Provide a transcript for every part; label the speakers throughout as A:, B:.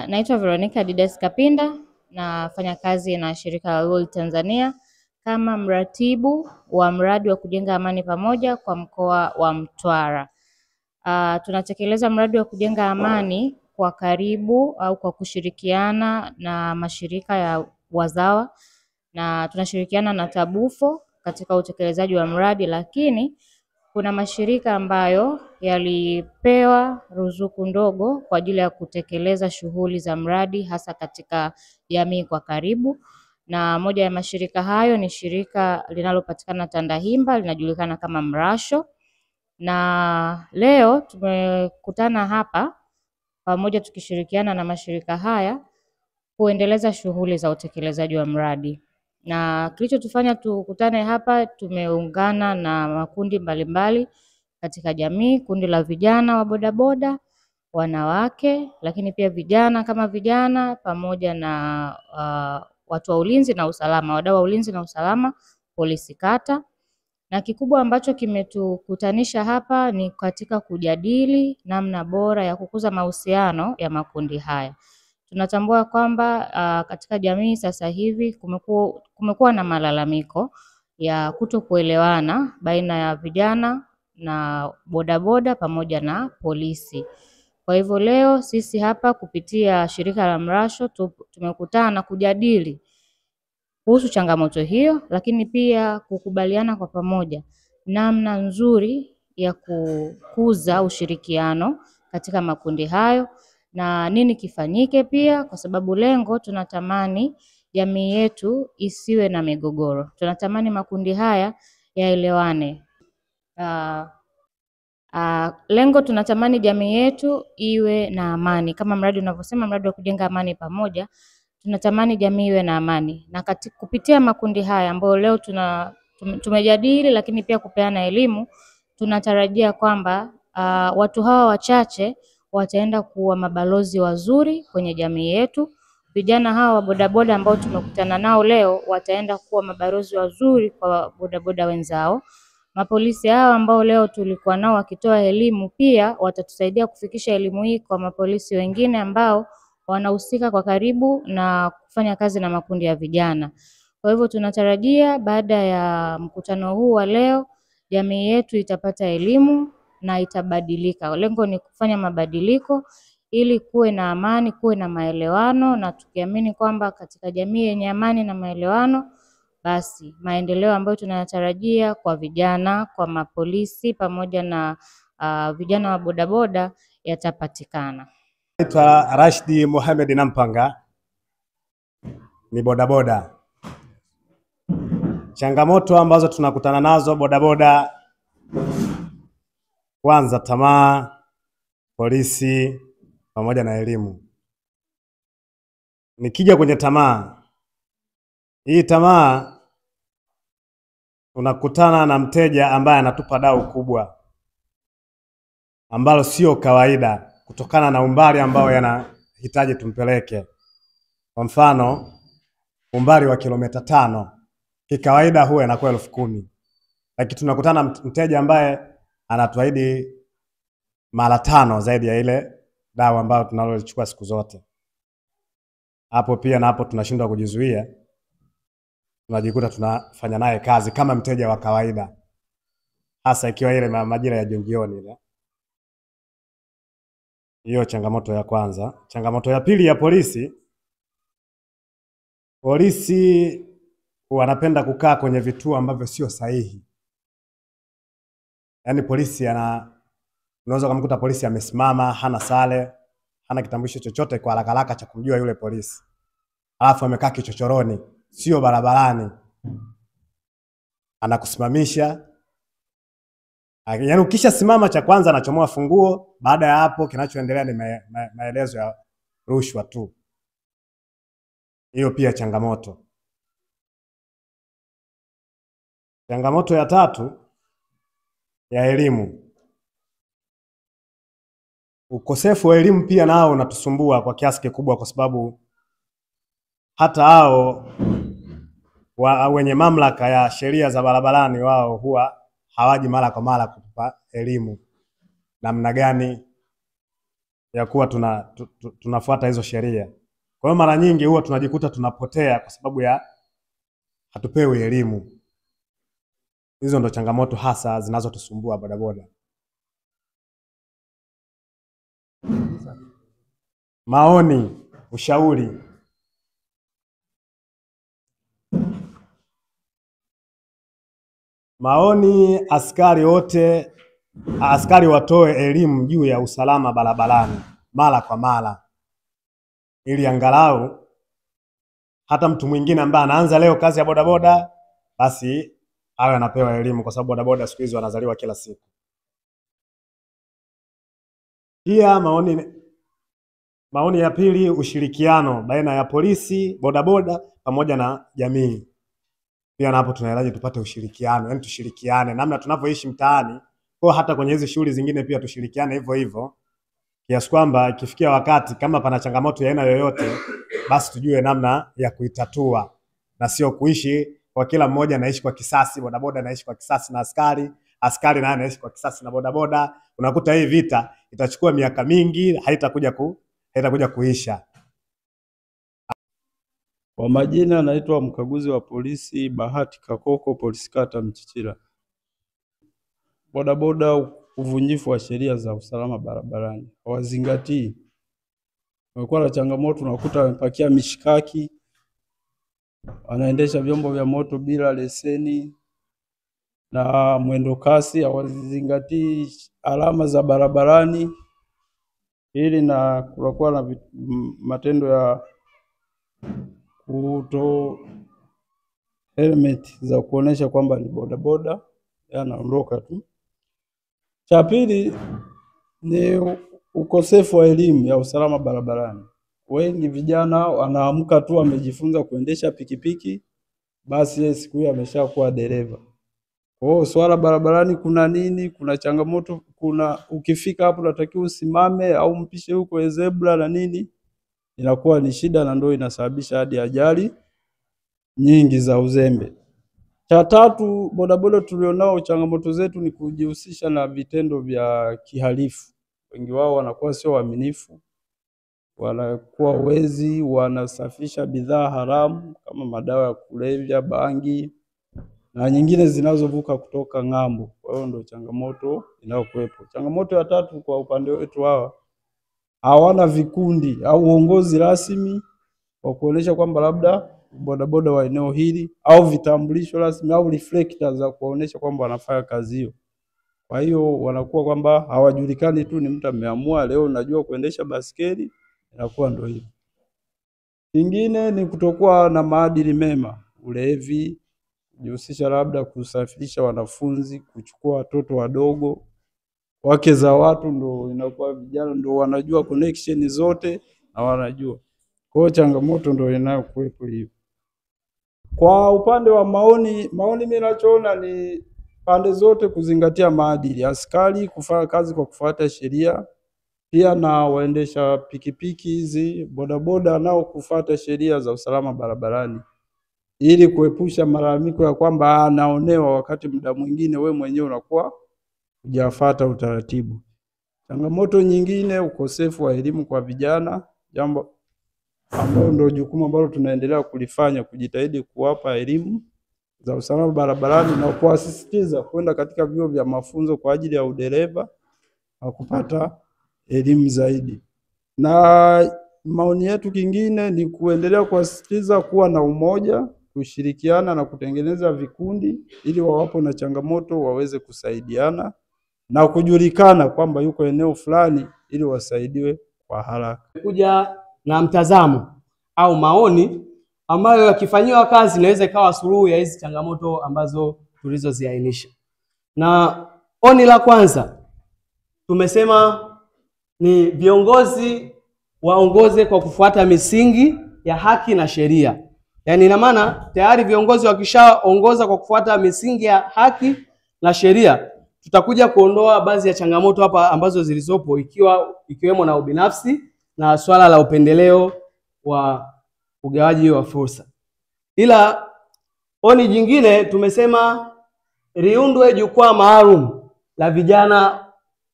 A: Naitwa Veronica Didas Kapinda, nafanya kazi na shirika la World Tanzania kama mratibu wa mradi wa kujenga amani pamoja kwa mkoa wa Mtwara. Tunatekeleza mradi wa kujenga amani kwa karibu au kwa kushirikiana na mashirika ya wazawa, na tunashirikiana na TABUFO katika utekelezaji wa mradi, lakini kuna mashirika ambayo yalipewa ruzuku ndogo kwa ajili ya kutekeleza shughuli za mradi hasa katika jamii kwa karibu, na moja ya mashirika hayo ni shirika linalopatikana Tandahimba, linajulikana kama Mrasho. Na leo tumekutana hapa pamoja tukishirikiana na mashirika haya kuendeleza shughuli za utekelezaji wa mradi. Na kilichotufanya tukutane hapa, tumeungana na makundi mbalimbali katika jamii, kundi la vijana wa bodaboda, wanawake, lakini pia vijana kama vijana, pamoja na watu wa ulinzi na usalama, wadau wa ulinzi na usalama, polisi kata. Na kikubwa ambacho kimetukutanisha hapa ni katika kujadili namna bora ya kukuza mahusiano ya makundi haya. Tunatambua kwamba katika jamii sasa hivi kumekuwa na malalamiko ya kutokuelewana baina ya vijana na bodaboda pamoja na polisi. Kwa hivyo leo sisi hapa kupitia shirika la Mrasho tumekutana kujadili kuhusu changamoto hiyo, lakini pia kukubaliana kwa pamoja namna nzuri ya kukuza ushirikiano katika makundi hayo na nini kifanyike pia, kwa sababu lengo tunatamani jamii yetu isiwe na migogoro. Tunatamani makundi haya yaelewane. Lengo tunatamani jamii yetu iwe na amani. Kama mradi unavyosema, mradi wa kujenga amani pamoja, tunatamani jamii iwe na amani. Na kupitia makundi haya ambayo leo tumejadili, lakini pia kupeana elimu, tunatarajia kwamba watu hawa wachache wataenda kuwa mabalozi wazuri kwenye jamii yetu. Vijana hawa wa bodaboda ambao tumekutana nao leo wataenda kuwa mabalozi wazuri kwa bodaboda wenzao. Mapolisi hawa ambao leo tulikuwa nao wakitoa elimu pia watatusaidia kufikisha elimu hii kwa mapolisi wengine ambao wanahusika kwa karibu na kufanya kazi na makundi ya vijana. Kwa hivyo tunatarajia baada ya mkutano huu wa leo, jamii yetu itapata elimu na itabadilika. Lengo ni kufanya mabadiliko ili kuwe na amani, kuwe na maelewano, na tukiamini kwamba katika jamii yenye amani na maelewano, basi maendeleo ambayo tunayatarajia kwa vijana, kwa mapolisi pamoja na vijana wa bodaboda yatapatikana.
B: Naitwa Rashidi Mohamed Nampanga, ni bodaboda. Changamoto ambazo tunakutana nazo bodaboda, kwanza tamaa, polisi pamoja na elimu. Nikija kwenye tamaa, hii tamaa tunakutana na mteja ambaye anatupa dau kubwa ambalo sio kawaida kutokana na umbali ambao yanahitaji tumpeleke. Kwa mfano, umbali wa kilomita 5 kikawaida huwa inakuwa 10,000. Lakini tunakutana mteja ambaye anatuahidi mara 5 zaidi ya ile dau ambayo tunalochukua siku zote. Hapo pia na hapo tunashindwa kujizuia. Tunajikuta tunafanya naye kazi kama mteja wa kawaida, hasa ikiwa ile majira ya jioni ile. Hiyo changamoto ya kwanza. Changamoto ya pili ya polisi, polisi wanapenda kukaa kwenye vituo ambavyo sio sahihi. Yaani polisi unaweza kumkuta polisi amesimama, hana sare, hana kitambulisho chochote kwa haraka cha kumjua yule polisi. Alafu amekaa kichochoroni, sio barabarani. Anakusimamisha. Yaani ukisha simama, cha kwanza anachomoa funguo, baada ya hapo kinachoendelea ni maelezo ya rushwa tu. Hiyo pia changamoto. Changamoto ya tatu ya elimu. Ukosefu wa elimu pia nao unatusumbua kwa kiasi kikubwa, kwa sababu hata hao wenye mamlaka ya sheria za barabarani wao huwa hawaji mara kwa mara kutupa elimu namna gani ya kuwa tunafuata hizo sheria. Kwa hiyo mara nyingi huwa tunajikuta tunapotea kwa sababu ya hatupewi elimu. Hizo ndo changamoto hasa zinazotusumbua bodaboda. Maoni, ushauri. Maoni, askari watoe elimu juu ya usalama barabarani mara kwa mara, ili angalau hata mtu mwingine ambaye anaanza leo kazi ya bodaboda basi awe anapewa elimu, kwa sababu bodaboda siku hizi wanazaliwa kila siku. Pia maoni ya pili, ushirikiano baina ya polisi, bodaboda pamoja na jamii. Pia na hapo tunahitaji tupate ushirikiano, yani tushirikiane namna tunavyoishi mtaani, kwa hata kwenye hizi shughuli zingine pia tushirikiane hivyo hivyo, kiasi kwamba ikifikia wakati kama pana changamoto ya aina yoyote basi tujue namna ya kuitatua, na sio kuishi kwa kila mmoja anaishi kwa kisasi. Bodaboda anaishi kwa kisasi na askari naye anaishi kwa kisasi na bodaboda. Unakuta hii vita itachukua miaka mingi, haitakuja kuisha.
C: Kwa majina naitwa mkaguzi wa polisi Bahati Kakoko, polisi kata Mchichira. Bodaboda uvunjifu wa sheria za usalama barabarani hawazingatii. Wamekuwa na changamoto, unakuta wamepakia mishikaki, wanaendesha vyombo vya moto bila leseni na mwendo kasi, hawazingatii alama za barabarani. Hili na kunakuwa na matendo ya kuto helmet za kuonesha kwamba ni bodaboda, yanaondoka tu. Cha pili ni ukosefu wa elimu ya usalama barabarani. Wengi vijana wanaamka tu wamejifunza kuendesha pikipiki, basi siku hiyo ameshakuwa dereva. Kwa hiyo swala barabarani kuna nini? Kuna changamoto, ukifika hapo unatakiwa usimame au mpishe huko zebra na nini, inakuwa ni shida na ndio inasababisha hadi ajali nyingi za uzembe. Cha tatu, bodaboda tulionao changamoto zetu ni kujihusisha na vitendo vya kihalifu. Wengi wao wanakuwa sio waaminifu, wanakuwa wezi, wanasafisha bidhaa haramu kama madawa ya kulevya, bangi na nyingine zinazovuka kutoka ng'ambo. Kwa hiyo ndio changamoto inayokuwepo. Changamoto ya tatu kwa upande wetu hawana vikundi au uongozi rasmi wa kuonesha kwamba labda bodaboda wa eneo hili, au vitambulisho rasmi au reflectors za kuonesha kwamba wanafanya kazi hiyo. Kwa hiyo wanakuwa kwamba hawajulikani tu, ni mtu ameamua leo najua kuendesha baskeli, inakuwa ndio hivyo. Kingine ni kutokuwa na maadili mema, ulevi, kujihusisha labda kusafirisha wanafunzi, kuchukua watoto wadogo, wake za watu, ndio inakuwa vijana ndio wanajua connection zote na wanajua. Kwa hiyo changamoto ndio inayokuwepo hiyo. Kwa upande wa maoni mimi ninachoona ni pande zote kuzingatia maadili, askari kufanya kazi kwa kufuata sheria, pia na waendesha pikipiki hizi bodaboda nao kufuata sheria za usalama barabarani, ili kuepusha malalamiko ya kwamba naonewa, wakati muda mwingine we mwenyewe unakuwa hujafuata utaratibu. Changamoto nyingine, ukosefu wa elimu kwa vijana, jambo ambalo ndio jukumu ambalo tunaendelea kulifanya, kujitahidi kuwapa elimu za usalama barabarani na kuwasisitiza kwenda katika vyuo vya mafunzo kwa ajili ya udereva na kupata elimu zaidi. Na maoni yetu kingine ni kuendelea kuwasisitiza kuwa na umoja, kushirikiana na kutengeneza vikundi, ili wawapo na changamoto waweze kusaidiana na kujulikana kwamba yuko eneo fulani ili wasaidiwe kwa haraka.
D: Kuja na mtazamo au maoni ambayo yakifanywa kazi inaweza ikawa suluhu ya hizi changamoto ambazo tulizoziainisha. Na oni la kwanza tumesema ni viongozi waongoze kwa kufuata misingi ya haki na sheria. Yaani ina maana tayari viongozi wakishaongoza kwa kufuata misingi ya haki na sheria, tutakuja kuondoa baadhi ya changamoto hapa ambazo zilizopo, ikiwemo na ubinafsi na swala la upendeleo wa ugawaji wa fursa. Ila oni jingine tumesema liundwe jukwaa maalum la vijana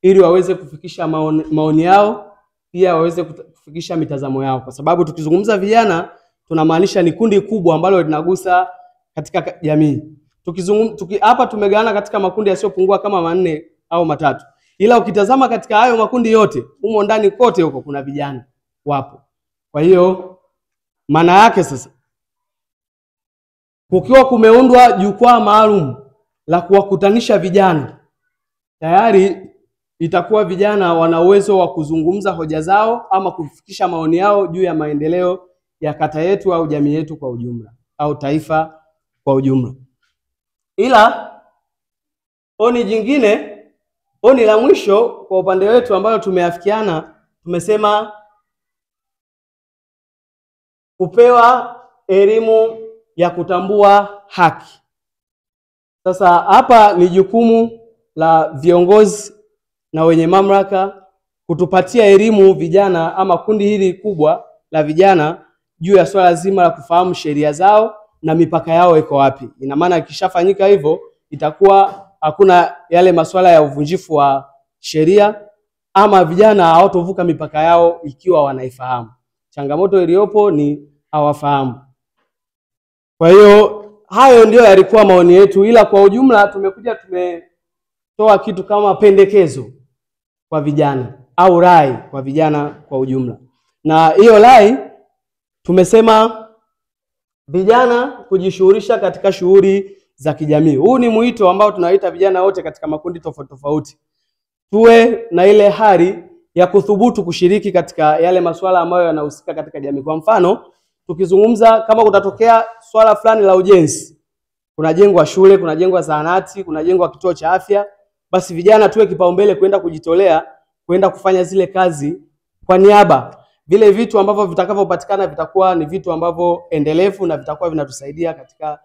D: ili waweze kufikisha maoni yao pia waweze kufikisha mitazamo yao, kwa sababu tukizungumza vijana tunamaanisha ni kundi kubwa ambalo linagusa katika jamii. Hapa tumegawana katika makundi yasiyopungua kama 4 au 3, ila ukitazama katika hayo makundi yote, humo ndani kote huko kuna vijana wapo. Kwa hiyo maana yake sasa, kukiwa kumeundwa jukwaa maalum la kuwakutanisha vijana, tayari itakuwa vijana wana uwezo wa kuzungumza hoja zao ama kufikisha maoni yao juu ya maendeleo ya kata yetu au jamii yetu kwa ujumla au taifa kwa ujumla. Ila oni la mwisho kwa upande wetu ambalo tumeafikiana, tumesema kupewa elimu ya kutambua haki. Sasa hapa ni jukumu la viongozi na wenye mamlaka kutupatia elimu vijana ama kundi hili kubwa la vijana juu ya swala zima la kufahamu sheria zao na mipaka yao iko wapi. Ina maana ikishafanyika hivyo itakuwa hakuna yale masuala ya uvunjifu wa sheria ama vijana hawatovuka mipaka yao ikiwa wanaifahamu. Changamoto iliyopo ni hawafahamu. Kwa hiyo hayo ndio yalikuwa maoni yetu, ila kwa ujumla tumetoa kitu kama pendekezo kwa vijana au rai kwa vijana kwa ujumla. Na hiyo rai tumesema vijana kujishughulisha katika shughuli za kijamii. Huu ni mwito ambao tunaita vijana wote katika makundi tofauti tofauti. Tuwe na ile hali ya kuthubutu kushiriki katika yale masuala ambayo yanahusika katika jamii. Kwa mfano, tukizungumza kama kutatokea swala fulani la ujenzi, kunajengwa shule, kunajengwa zahanati, kunajengwa kituo cha afya, basi vijana tuwe kipaumbele kwenda kujitolea, kwenda kufanya zile kazi kwa niaba. Vile vitu ambavyo vitakavyopatikana vitakuwa ni vitu ambavyo endelevu na vitakuwa vinatusaidia katika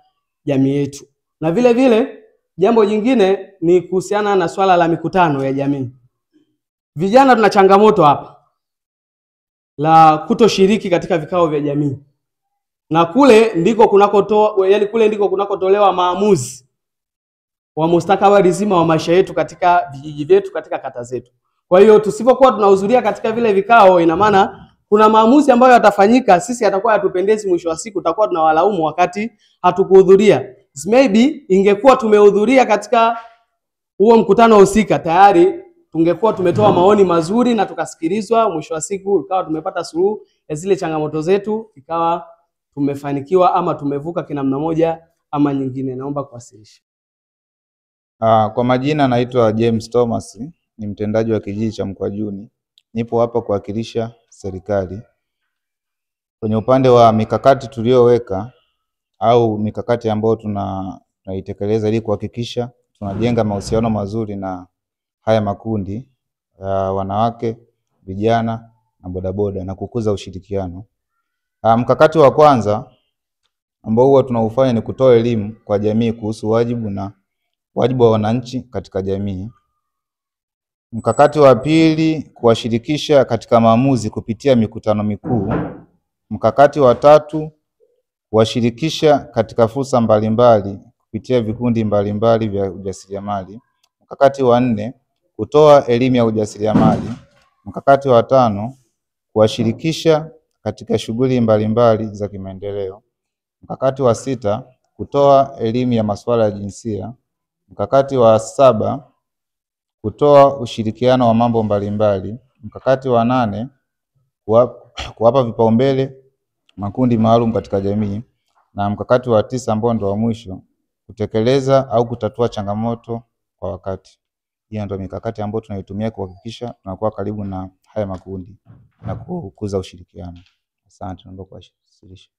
D: jamii yetu. Na vile vile jambo jingine ni kuhusiana na swala la mikutano ya jamii. Vijana tuna changamoto hapa la kutoshiriki katika vikao vya jamii. Na kule ndiko kunakotolewa maamuzi wa mustakabali zima wa maisha yetu katika vijiji vyetu, katika kata zetu. Kwa hiyo tusipokuwa tunahudhuria katika vile vikao, ina maana kuna maamuzi ambayo yatafanyika, sisi yatakuwa yatupendezi, mwisho wa siku tutakuwa tunawalaumu wakati hatukuhudhuria. Maybe ingekuwa tumehudhuria katika huo mkutano husika, tayari tungekuwa tumetoa maoni mazuri na tukasikilizwa, mwisho wa siku ikawa tumepata suluhu ya zile changamoto zetu, ikawa tumefanikiwa ama tumevuka kinamna moja ama nyingine. Naomba kuwasilisha.
E: Kwa majina naitwa James Thomas, ni mtendaji wa kijiji cha Mkwajuni. Nipo hapa kuwakilisha serikali kwenye upande wa mikakati tuliyoweka au mikakati ambayo tunaitekeleza ili kuhakikisha tunajenga mahusiano mazuri na haya makundi ya wanawake, vijana na bodaboda na kukuza ushirikiano. Mkakati wa kwanza ambao huwa tunaufanya ni kutoa elimu kwa jamii kuhusu wajibu wa wananchi katika jamii. Mkakati wa pili, kuwashirikisha katika maamuzi kupitia mikutano mikuu. Mkakati wa tatu, kuwashirikisha katika fursa mbalimbali kupitia vikundi mbalimbali vya ujasiriamali. Mkakati wa nne, kutoa elimu ya ujasiriamali. Mkakati wa tano, kuwashirikisha katika shughuli mbalimbali za kimaendeleo. Mkakati wa sita, kutoa elimu ya masuala ya jinsia. Mkakati wa saba, kutoa ushirikiano wa mambo mbalimbali. Mkakati wa nane, kuwapa vipaumbele makundi maalum katika jamii. Na mkakati wa tisa ambao ndio wa mwisho, kutekeleza au kutatua changamoto kwa wakati. Hiyo ndio mikakati ambayo tunaitumia kuhakikisha tunakuwa karibu na haya makundi na kukuza ushirikiano. Asante, naomba kuwasilisha.